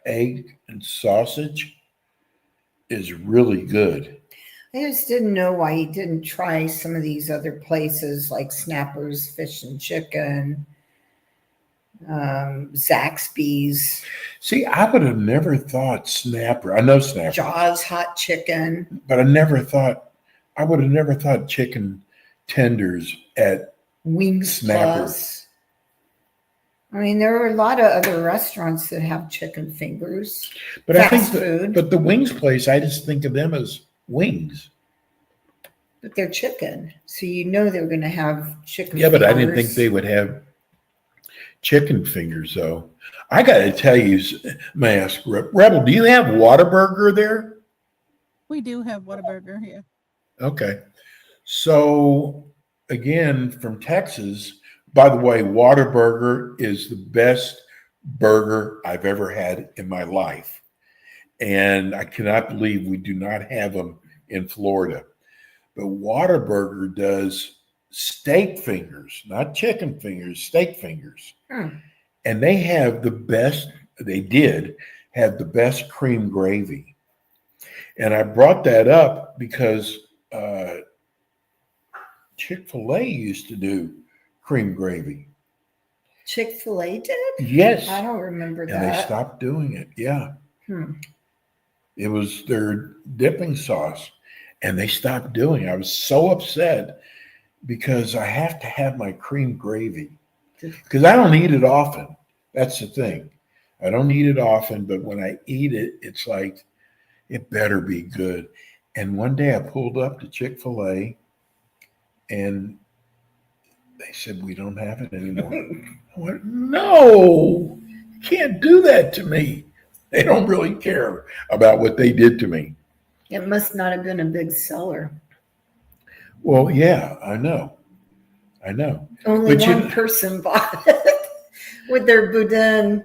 S4: egg, and sausage is really good.
S3: I just didn't know why he didn't try some of these other places like Snappers Fish and Chicken, Zaxby's,
S4: See, I would have never thought Snapper. I know Snapper,
S3: Jaws Hot Chicken.
S4: but I would have never thought chicken tenders at
S3: Wings
S4: Snapper.
S3: Plus. I mean, there are a lot of other restaurants that have chicken fingers.
S4: But I
S3: Fast
S4: think
S3: food.
S4: but the wings place, I just think of them as wings.
S3: But they're chicken. So you know they're going to have chicken
S4: Yeah, but I didn't
S3: fingers.
S4: think they would have chicken fingers, though. I got to tell you, may I ask, Rebel, do you have Whataburger there?
S5: We do have Whataburger here.
S4: Okay. So, again, from Texas, by the way, Whataburger is the best burger I've ever had in my life. And I cannot believe we do not have them in Florida. But Whataburger does steak fingers, not chicken fingers, steak fingers. And they did have the best cream gravy. And I brought that up because Chick-fil-A used to do cream gravy.
S3: Chick-fil-A did?
S4: Yes.
S3: I don't remember
S4: And
S3: that.
S4: they stopped doing it. Yeah.
S3: Hmm.
S4: It was their dipping sauce. And they stopped doing it. I was so upset because I have to have my cream gravy. Because I don't eat it often. That's the thing. I don't eat it often, but when I eat it, it's like, it better be good. And one day I pulled up to Chick-fil-A and they said, we don't have it anymore. I went, no, you can't do that to me. They don't really care about what they did to me.
S3: It must not have been a big seller.
S4: Well, yeah, I know.
S3: Only
S4: But
S3: one person bought it with their boudin.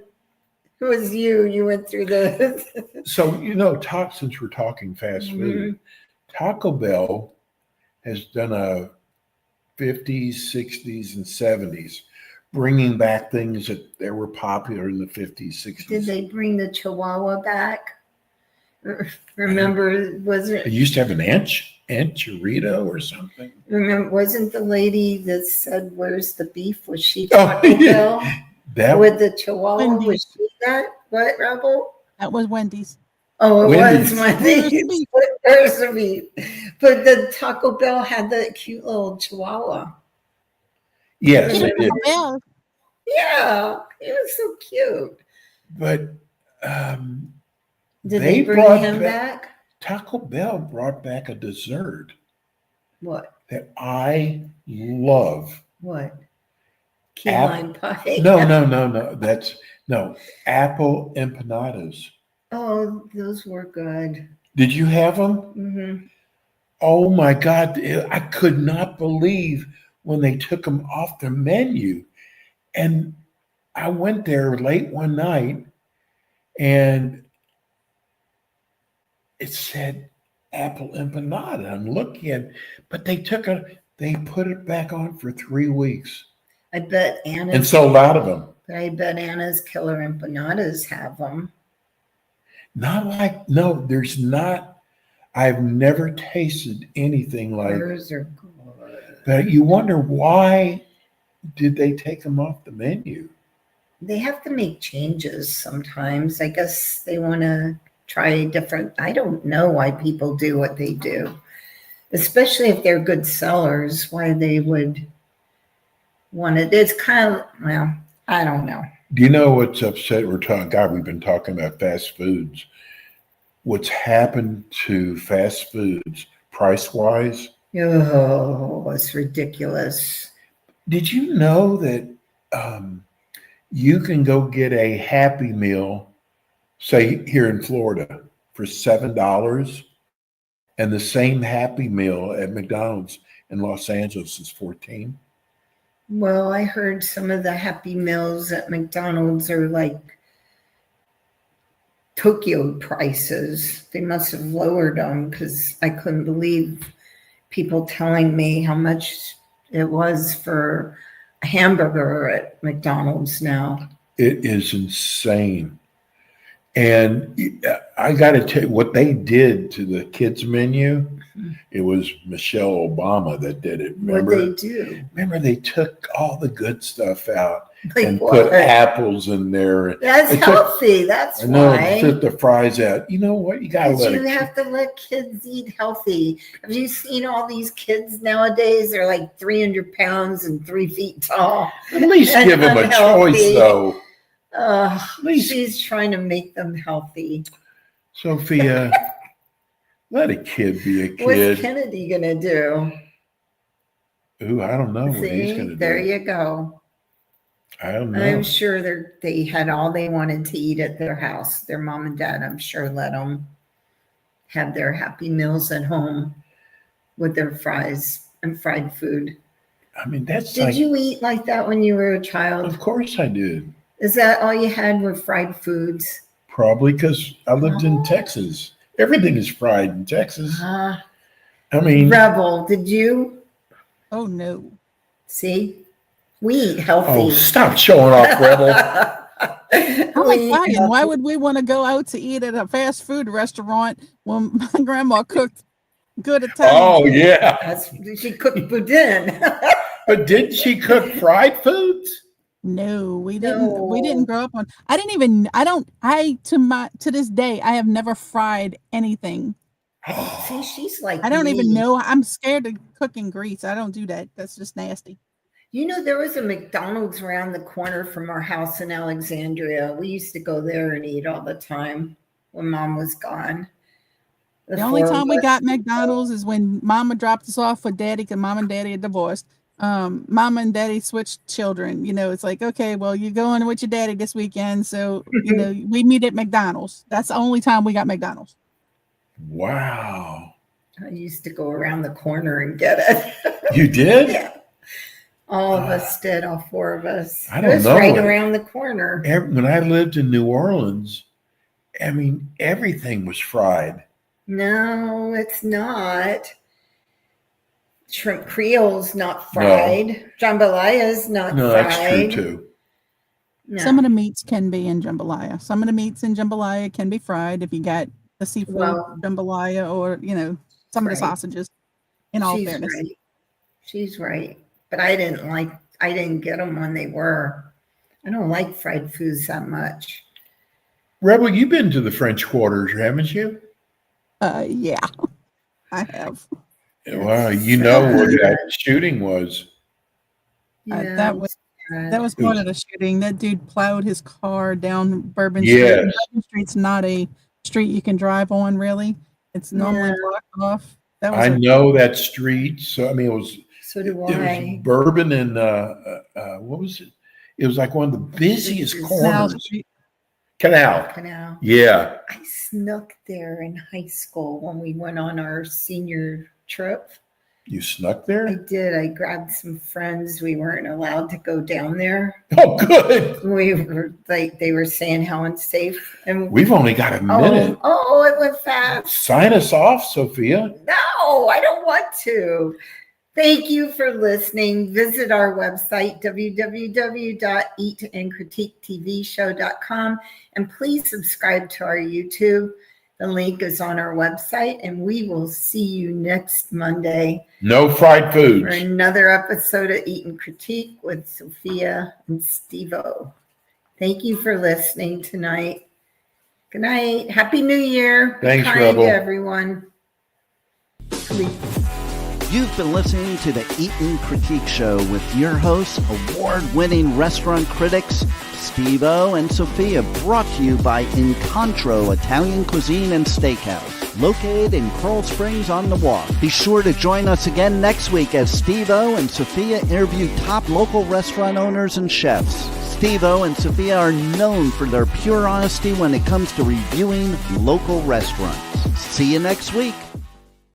S3: Who was you? You went through the.
S4: So, since we're talking fast food, Taco Bell has done a 50s, 60s, and 70s, bringing back things that were popular in the 50s, 60s.
S3: Did they bring the Chihuahua back? Remember, was
S4: It
S3: it?
S4: used to have an Anchorito or something.
S3: Remember, wasn't the lady that said, "Where's the beef"? Was she
S4: Oh,
S3: Taco
S4: yeah.
S3: Bell
S4: That
S3: with the Chihuahua?
S5: Wendy's.
S3: Was she that? What, Rebel?
S5: That was Wendy's.
S3: Oh, it
S4: Wendy's.
S3: was Wendy's. Where's the beef? But the Taco Bell had the cute little Chihuahua.
S4: yes,
S3: Taco
S4: it did.
S5: Bell.
S3: Yeah, it was so cute.
S4: But
S3: Did
S4: They
S3: they bring
S4: brought
S3: him
S4: back-
S3: back?
S4: Taco Bell brought back a dessert
S3: What?
S4: that I love.
S3: What? Key lime pie.
S4: No. Apple empanadas.
S3: Oh, those were good.
S4: Did you have them?
S3: Hmm.
S4: Oh my God. I could not believe when they took them off the menu. And I went there late one night and it said apple empanada. I'm looking at, but they put it back on for 3 weeks
S3: I bet Anna's.
S4: and sold out of them.
S3: I bet Anna's Killer Empanadas have them.
S4: There's not. I've never tasted anything like.
S3: Hers are good.
S4: But you wonder why did they take them off the menu?
S3: They have to make changes sometimes. I guess they want to try different. I don't know why people do what they do, especially if they're good sellers. Why they would want it? It's kind of, well, I don't know.
S4: Do you know what's upset? We've been talking about fast foods. what's happened to fast foods price wise.
S3: Oh, it's ridiculous.
S4: Did you know that you can go get a Happy Meal, say here in Florida, for $7, and the same Happy Meal at McDonald's in Los Angeles is $14?
S3: Well, I heard some of the Happy Meals at McDonald's are like Tokyo prices. They must have lowered them because I couldn't believe people telling me how much it was for a hamburger at McDonald's now.
S4: It is insane. And I got to tell you what they did to the kids menu. It was Michelle Obama that did it.
S3: What they do?
S4: Remember, they took all the good stuff out
S3: Like
S4: and
S3: what?
S4: put apples in there.
S3: That's
S4: They took-
S3: healthy. That's
S4: I know,
S3: why.
S4: took the fries out. You know what? You got to
S3: But
S4: let
S3: you
S4: it.
S3: have to let kids eat healthy. Have you seen all these kids nowadays? They're like 300 pounds and 3 feet tall.
S4: At least
S3: and
S4: give them a
S3: unhealthy.
S4: choice, though.
S3: At
S4: least-
S3: she's trying to make them healthy.
S4: Sophia, let a kid be a
S3: What's
S4: kid.
S3: Kennedy gonna do?
S4: Ooh, I don't know what he's
S3: See,
S4: going to
S3: there
S4: do.
S3: you go.
S4: I don't know.
S3: I'm sure they had all they wanted to eat at their house. Their mom and dad, I'm sure, let them have their Happy Meals at home with their fries and fried food.
S4: I mean, that's
S3: Did
S4: like,
S3: you eat like that when you were a child?
S4: of course I did.
S3: Is that all you had were fried foods?
S4: Probably because I lived in
S3: Oh.
S4: Texas. Everything is fried in Texas.
S3: Ah,
S4: I mean,
S3: Rebel, did you?
S5: Oh no.
S3: See? We eat healthy.
S4: oh, stop showing off, Rebel.
S5: I'm
S3: We
S5: like
S3: eat
S5: Brian, why
S3: healthy.
S5: would we want to go out to eat at a fast food restaurant when my grandma cooked good Italian
S4: Oh,
S5: food?
S4: yeah.
S3: She cooked boudin.
S4: But didn't she cook fried foods?
S5: No, we didn't. We
S3: No.
S5: didn't grow up on. I didn't even. To this day, I have never fried anything.
S3: See, she's like
S5: I don't even
S3: me.
S5: know. I'm scared of cooking grease. I don't do that. That's just nasty.
S3: You know, there was a McDonald's around the corner from our house in Alexandria. We used to go there and eat all the time when Mom was gone.
S5: The only
S3: four of
S5: time we
S3: us.
S5: got McDonald's is when Mama dropped us off with Daddy, because Mom and Daddy are divorced. Mama and Daddy switched children. You know, it's like, okay, well, you're going with your daddy this weekend, so you know we meet at McDonald's. That's the only time we got McDonald's.
S4: Wow.
S3: I used to go around the corner and get it.
S4: You did?
S3: Yeah. All of us did, all four of us.
S4: I
S3: It
S4: don't
S3: was
S4: know.
S3: right around the corner.
S4: When I lived in New Orleans, I mean, everything was fried.
S3: No, it's not. Shrimp Creole's not fried. Jambalaya's not
S4: No,
S3: fried.
S4: that's true too.
S3: No.
S5: Some of the meats can be in jambalaya. Some of the meats in jambalaya can be fried if you got the seafood
S3: Well,
S5: jambalaya or some of the
S3: right.
S5: sausages. In all
S3: She's
S5: fairness,
S3: right. She's right. But I didn't get them when they were. I don't like fried foods that much.
S4: Rebel, you've been to the French Quarters, haven't you?
S5: yeah, I have.
S4: Wow, you know where that shooting was.
S3: Yeah,
S5: that
S3: it
S5: was
S3: sad.
S5: That was
S4: It
S5: part
S4: was-
S5: of the shooting. That dude plowed his car down Bourbon
S4: Yes.
S5: Street. Bourbon Street's not a street you can drive on, really. It's normally
S3: Yeah.
S5: blocked off. That was
S4: I
S5: a
S4: know that street. So I mean,
S3: So do
S4: it
S3: I.
S4: was Bourbon and what was it? It was like one of the busiest
S3: Canal
S5: Canal
S4: corners.
S5: Street.
S4: Canal.
S3: Canal.
S4: Yeah.
S3: I snuck there in high school when we went on our senior trip.
S4: You snuck
S3: I
S4: there?
S3: did. I grabbed some friends. We weren't allowed to go down there.
S4: Oh, good.
S3: We were like, they were saying how unsafe. And
S4: We've only got a minute.
S3: oh, it went fast.
S4: Sign us off, Sophia.
S3: No, I don't want to. Thank you for listening. Visit our website, www.eatandcritiquetvshow.com, and please subscribe to our YouTube. The link is on our website, and we will see you next Monday
S4: No fried
S3: for
S4: foods.
S3: another episode of Eat and Critique with Sophia and Steve-O. Thank you for listening tonight. Good night. Happy New Year. Be
S4: Thanks,
S3: kind
S4: Rebel.
S3: to everyone. Please.
S2: You've been listening to the Eatin' Critique Show with your hosts, award-winning restaurant critics Steve-O and Sophia, brought to you by Incontro Italian Cuisine and Steakhouse, located in Coral Springs on the Walk. Be sure to join us again next week as Steve-O and Sophia interview top local restaurant owners and chefs. Steve-O and Sophia are known for their pure honesty when it comes to reviewing local restaurants. See you next week.